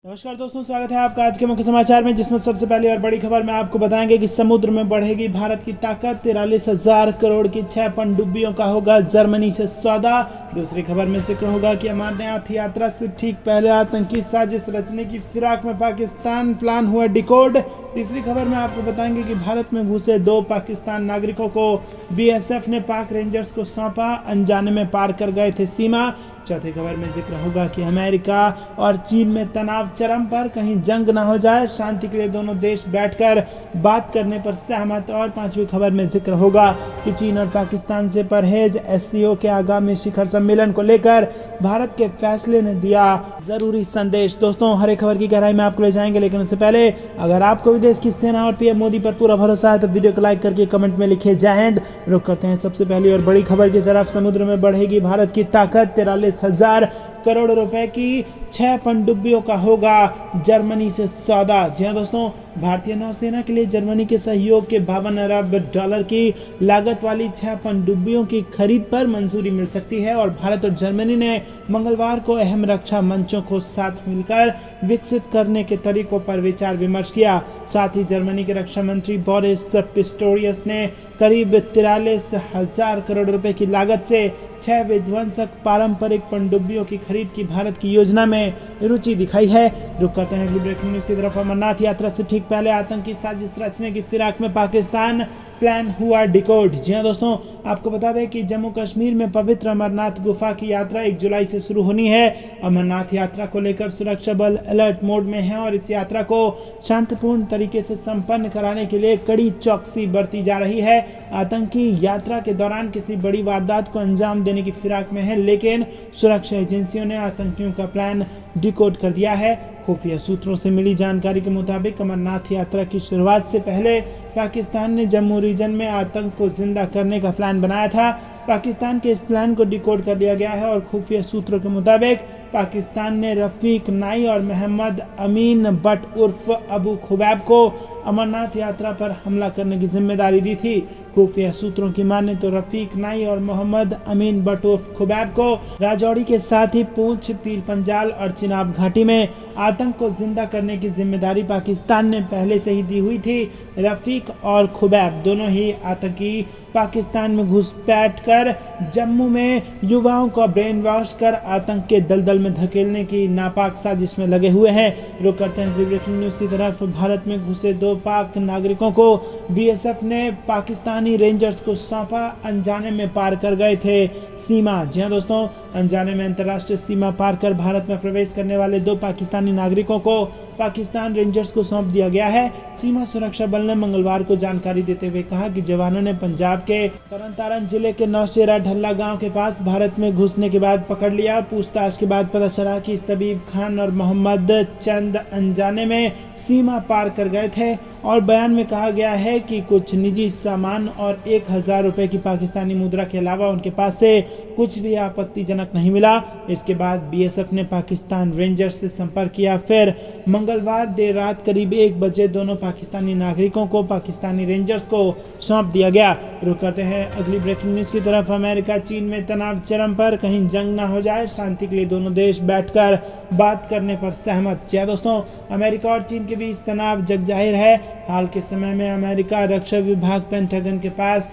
नमस्कार दोस्तों, स्वागत है आपका आज के मुख्य समाचार में, जिसमें सबसे पहली और बड़ी खबर में आपको बताएंगे कि समुद्र में बढ़ेगी भारत की ताकत, 43,000 करोड़ की 6 पनडुब्बियों का होगा जर्मनी से सौदा। दूसरी खबर में जिक्र होगा कि अमरनाथ यात्रा से ठीक पहले आतंकी साजिश रचने की फिराक में पाकिस्तान, प्लान हुआ डिकोड। तीसरी खबर में आपको बताएंगे कि भारत में घुसे 2 पाकिस्तान नागरिकों को बीएसएफ ने पाक रेंजर्स को सौंपा, अनजाने में पार कर गए थे सीमा। चौथी खबर में जिक्र होगा कि अमेरिका और चीन में तनाव चरम पर, कहीं जंग ना हो जाए, शांति के लिए दोनों देश बैठकर बात करने पर सहमत। और पांचवी खबर में जिक्र होगा कि चीन और पाकिस्तान से परहेज, एससीओ के आगामी शिखर सम्मेलन को लेकर भारत के फैसले ने दिया जरूरी संदेश। दोस्तों, हर एक खबर की गहराई में आपको ले जाएंगे, लेकिन उससे पहले अगर आपको विदेश की सेना और पीएम मोदी पर पूरा भरोसा है तो वीडियो को लाइक करके कमेंट में लिखिए जय हिंद। रुक करते हैं सबसे पहली और बड़ी खबर की तरफ। समुद्र में बढ़ेगी भारत की ताकत, 43,000 करोड़ रुपए की 6 पनडुब्बियों का होगा जर्मनी से सौदा। जी हाँ दोस्तों, भारतीय नौसेना के लिए जर्मनी के सहयोग के 52 अरब डॉलर की लागत वाली 6 पनडुब्बियों की खरीद पर मंजूरी मिल सकती है। और भारत और जर्मनी ने मंगलवार को अहम रक्षा मंचों को साथ मिलकर विकसित करने के तरीकों पर विचार विमर्श किया। साथ ही जर्मनी के रक्षा मंत्री बोरिस पिस्टोरियस ने करीब 43,000 करोड़ रुपए की लागत से 6 विध्वंसक पारंपरिक पनडुब्बियों की खरीद की भारत की योजना में रुचि दिखाई है। रुक करते हैं अगली ब्रेकिंग न्यूज की तरफ। अमरनाथ यात्रा से ठीक पहले आतंकी साजिश रचने की फिराक में पाकिस्तान, प्लान हुआ डिकोड। जी हाँ दोस्तों, आपको बता दें कि जम्मू कश्मीर में पवित्र अमरनाथ गुफा की यात्रा 1 जुलाई से शुरू होनी है। अमरनाथ यात्रा को लेकर सुरक्षा बल अलर्ट मोड में है और इस यात्रा को शांतिपूर्ण तरीके से संपन्न कराने के लिए कड़ी चौकसी बरती जा रही है। आतंकी यात्रा के दौरान किसी बड़ी वारदात को अंजाम देने की फिराक में है, लेकिन सुरक्षा एजेंसियों ने आतंकियों का प्लान डिकोड कर दिया है। खुफिया सूत्रों से मिली जानकारी के मुताबिक अमरनाथ यात्रा की शुरुआत से पहले पाकिस्तान ने जम्मू रीजन में आतंक को जिंदा करने का प्लान बनाया था। पाकिस्तान के इस प्लान को डिकोड कर दिया गया है और खुफिया सूत्रों के मुताबिक पाकिस्तान ने रफीक नाई और मोहम्मद अमीन बट उर्फ अबू खुबैब को अमरनाथ यात्रा पर हमला करने की जिम्मेदारी दी थी। खुफिया सूत्रों की माने तो रफीक नाई और मोहम्मद अमीन बट उर्फ खुबैब को राजौरी के साथ ही पूंछ, पीर पंजाल और चिनाब घाटी में आतंक को जिंदा करने की जिम्मेदारी पाकिस्तान ने पहले से ही दी हुई थी। रफीक और खुबैब दोनों ही आतंकी पाकिस्तान में घुसपैठ कर जम्मू में युवाओं को ब्रेन वॉश कर आतंक के दलदल में धकेलने की नापाक साजिश में लगे हुए हैं। रुक करते हैं ब्रेकिंग न्यूज की तरफ। भारत में घुसे 2 पाक नागरिकों को बीएसएफ ने पाकिस्तानी रेंजर्स को सौंपा, अनजाने में पार कर गए थे सीमा। जी हाँ दोस्तों, अनजाने में अंतर्राष्ट्रीय सीमा पार कर भारत में प्रवेश करने वाले 2 पाकिस्तानी नागरिकों को पाकिस्तान रेंजर्स को सौंप दिया गया है। सीमा सुरक्षा बल ने मंगलवार को जानकारी देते हुए कहा कि जवानों ने पंजाब के तरन जिले के नौशेरा ढल्ला गांव के पास भारत में घुसने के बाद पकड़ लिया। पूछताछ के बाद पता चला कि सबीब खान और मोहम्मद चंद अनजाने में सीमा पार कर गए थे। और बयान में कहा गया है कि कुछ निजी सामान और 1,000 रुपए की पाकिस्तानी मुद्रा के अलावा उनके पास से कुछ भी आपत्तिजनक नहीं मिला। इसके बाद बीएसएफ ने पाकिस्तान रेंजर्स से संपर्क किया। फिर मंगलवार देर रात करीब 1 बजे दोनों पाकिस्तानी नागरिकों को पाकिस्तानी रेंजर्स को सौंप दिया गया। रुक करते हैं अगली ब्रेकिंग न्यूज की तरफ। अमेरिका चीन में तनाव चरम पर, कहीं जंग ना हो जाए, शांति के लिए दोनों देश बैठकर बात करने पर सहमत। जी दोस्तों, अमेरिका और चीन के बीच तनाव जग जाहिर है। हाल के समय में अमेरिका रक्षा विभाग पेंटागन के पास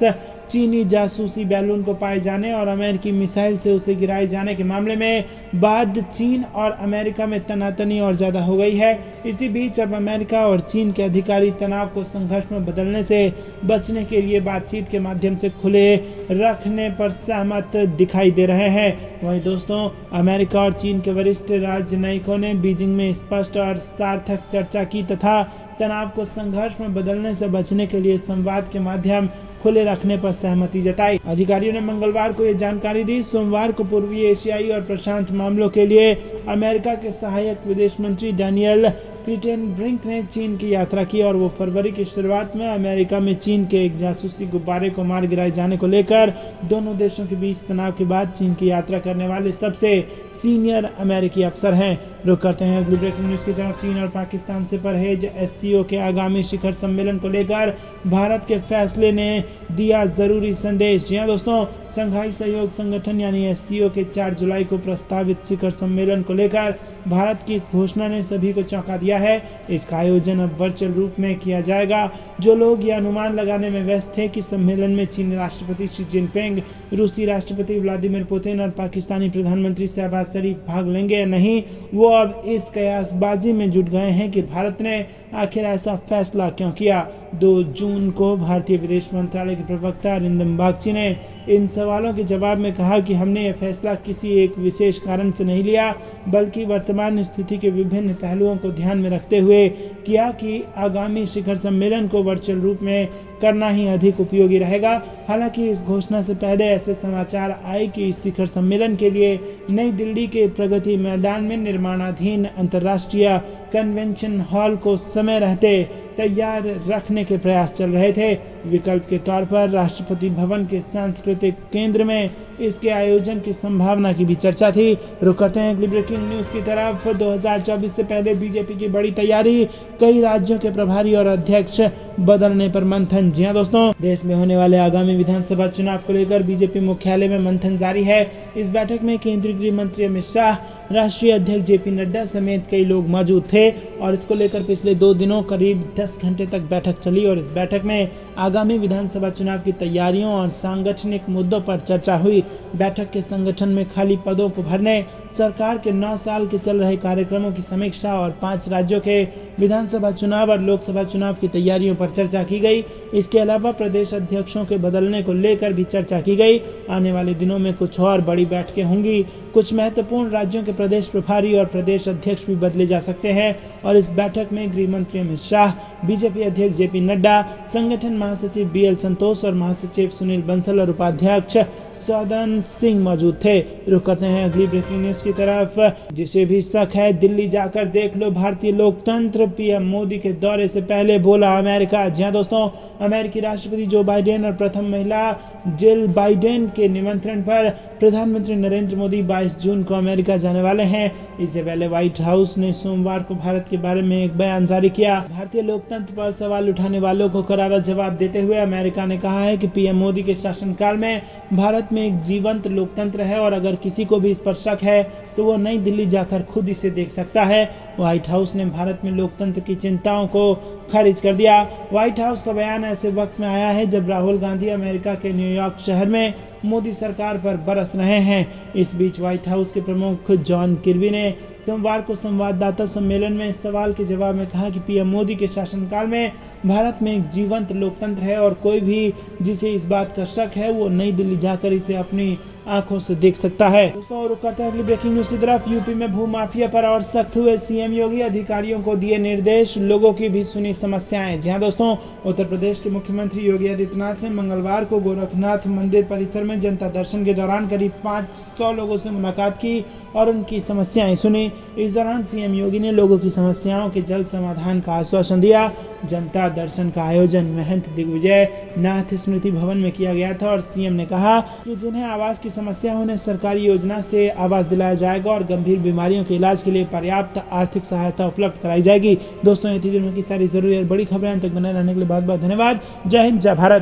चीनी जासूसी बैलून को पाए जाने और अमेरिकी मिसाइल से उसे गिराए जाने के मामले में बाद चीन और अमेरिका में तनातनी और ज़्यादा हो गई है। इसी बीच अब अमेरिका और चीन के अधिकारी तनाव को संघर्ष में बदलने से बचने के लिए बातचीत के माध्यम से खुले रखने पर सहमत दिखाई दे रहे हैं। वहीं दोस्तों, अमेरिका और चीन के वरिष्ठ राजनयिकों ने बीजिंग में स्पष्ट और सार्थक चर्चा की तथा तनाव को संघर्ष में बदलने से बचने के लिए संवाद के माध्यम खुले रखने पर सहमति जताई। अधिकारियों ने मंगलवार को यह जानकारी दी। सोमवार को पूर्वी एशियाई और प्रशांत मामलों के लिए अमेरिका के सहायक विदेश मंत्री डैनियल क्रिटेन ब्रिंक ने चीन की यात्रा की और वो फरवरी की शुरुआत में अमेरिका में चीन के एक जासूसी गुब्बारे को मार गिराए जाने को लेकर दोनों देशों के बीच तनाव के बाद चीन की यात्रा करने वाले सबसे सीनियर अमेरिकी अफसर हैं। रुक करते हैं अगली ब्रेकिंग न्यूज की तरफ। चीन और पाकिस्तान से परहेज, एससीओ के आगामी शिखर सम्मेलन को लेकर भारत के फैसले ने दिया जरूरी संदेश। जी हां दोस्तों, शंघाई सहयोग संगठन यानी एससीओ के 4 जुलाई को प्रस्तावित शिखर सम्मेलन को लेकर भारत की इस घोषणा ने सभी को चौंका दिया है। इसका आयोजन अब वर्चुअल रूप में किया जाएगा। जो लोग ये अनुमान लगाने में व्यस्त थे कि सम्मेलन में चीनी राष्ट्रपति शी जिनपिंग, रूसी राष्ट्रपति व्लादिमीर पुतिन और पाकिस्तानी प्रधानमंत्री शहबाज शरीफ भाग लेंगे या नहीं, वो अब इस कयासबाजी में जुट गए हैं कि भारत ने आखिर ऐसा फैसला क्यों किया। 2 जून को भारतीय विदेश मंत्रालय के प्रवक्ता अरिंदम बागची ने इन सवालों के जवाब में कहा कि हमने यह फैसला किसी एक विशेष कारण से नहीं लिया, बल्कि वर्तमान स्थिति के विभिन्न पहलुओं को ध्यान में रखते हुए किया कि आगामी शिखर सम्मेलन को वर्चुअल रूप में करना ही अधिक उपयोगी रहेगा। हालांकि इस घोषणा से पहले ऐसे समाचार आए कि इस शिखर सम्मेलन के लिए नई दिल्ली के प्रगति मैदान में निर्माणाधीन अंतर्राष्ट्रीय कन्वेंशन हॉल को समय रहते तैयार रखने के प्रयास चल रहे थे। विकल्प के तौर पर राष्ट्रपति भवन के सांस्कृतिक केंद्र में इसके आयोजन की संभावना की भी चर्चा थी। रुक करते हैं अगली ब्रेकिंग न्यूज की तरफ। 2024 से पहले बीजेपी की बड़ी तैयारी, कई राज्यों के प्रभारी और अध्यक्ष बदलने पर मंथन। जी हां दोस्तों, देश में होने वाले आगामी विधानसभा चुनाव को लेकर बीजेपी मुख्यालय में मंथन जारी है। इस बैठक में केंद्रीय गृह मंत्री अमित शाह, राष्ट्रीय अध्यक्ष जेपी नड्डा समेत कई लोग मौजूद थे और इसको लेकर पिछले 2 दिनों करीब 10 घंटे तक बैठक चली और इस बैठक में आगामी विधानसभा चुनाव की तैयारियों और सांगठनिक मुद्दों पर चर्चा हुई। बैठक के संगठन में खाली पदों को भरने, सरकार के 9 साल के चल रहे कार्यक्रमों की समीक्षा और 5 राज्यों के विधानसभा चुनाव और लोकसभा चुनाव की तैयारियों पर चर्चा की गई। इसके अलावा प्रदेश अध्यक्षों के बदलने को लेकर भी चर्चा की गई। आने वाले दिनों में कुछ और बड़ी बैठकें होंगी। कुछ महत्वपूर्ण राज्यों के प्रदेश प्रभारी और प्रदेश अध्यक्ष भी बदले जा सकते हैं और इस बैठक में गृह मंत्री अमित शाह, बीजेपी अध्यक्ष जेपी नड्डा, संगठन महासचिव बीएल संतोष और महासचिव सुनील बंसल और उपाध्यक्ष सौदन सिंह मौजूद थे। रुक करते हैं अगली ब्रेकिंग न्यूज की तरफ। जिसे भी शक है दिल्ली जाकर देख लो भारतीय लोकतंत्र, पीएम मोदी के दौरे से पहले बोला अमेरिका। जी हां दोस्तों, अमेरिकी राष्ट्रपति जो बाइडेन और प्रथम महिला जिल बाइडेन के निमंत्रण पर प्रधानमंत्री नरेंद्र मोदी 22 जून को अमेरिका जाने वाले हैं। इससे पहले व्हाइट हाउस ने सोमवार को भारत के बारे में एक बयान जारी किया। भारतीय लोकतंत्र पर सवाल उठाने वालों को करारा जवाब देते हुए अमेरिका ने कहा है कि पीएम मोदी के शासनकाल में भारत में एक जीवंत लोकतंत्र है और अगर किसी को भी इस पर शक है तो वो नई दिल्ली जाकर खुद इसे देख सकता है। व्हाइट हाउस ने भारत में लोकतंत्र की चिंताओं को खारिज कर दिया। व्हाइट हाउस का बयान ऐसे वक्त में आया है जब राहुल गांधी अमेरिका के न्यूयॉर्क शहर में मोदी सरकार पर बरस रहे हैं। इस बीच व्हाइट हाउस के प्रमुख जॉन किर्बी ने सोमवार को संवाददाता सम्मेलन में इस सवाल के जवाब में कहा कि पीएम मोदी के शासनकाल में भारत में एक जीवंत लोकतंत्र है और कोई भी जिसे इस बात का शक है वो नई दिल्ली जाकर इसे अपनी आंखों से देख सकता है। दोस्तों रुक करते हैं अगली ब्रेकिंग न्यूज की तरफ। यूपी में भूमाफिया पर और सख्त हुए सीएम योगी, अधिकारियों को दिए निर्देश, लोगों की भी सुनी समस्याएं। जी हां दोस्तों, उत्तर प्रदेश के मुख्यमंत्री योगी आदित्यनाथ ने मंगलवार को गोरखनाथ मंदिर परिसर में जनता दर्शन के दौरान करीब 500 लोगों से मुलाकात की और उनकी समस्याएं सुनी। इस दौरान सीएम योगी ने लोगों की समस्याओं के जल्द समाधान का आश्वासन दिया। जनता दर्शन का आयोजन महंत दिग्विजय नाथ स्मृति भवन में किया गया था और सीएम ने कहा कि जिन्हें आवास की समस्या है उन्हें सरकारी योजना से आवास दिलाया जाएगा और गंभीर बीमारियों के इलाज के लिए पर्याप्त आर्थिक सहायता उपलब्ध कराई जाएगी। दोस्तों, ये थी दिनों की सारी जरूरी और बड़ी खबरें। तक बने रहने के लिए बहुत बहुत धन्यवाद। जय हिंद, जय भारत।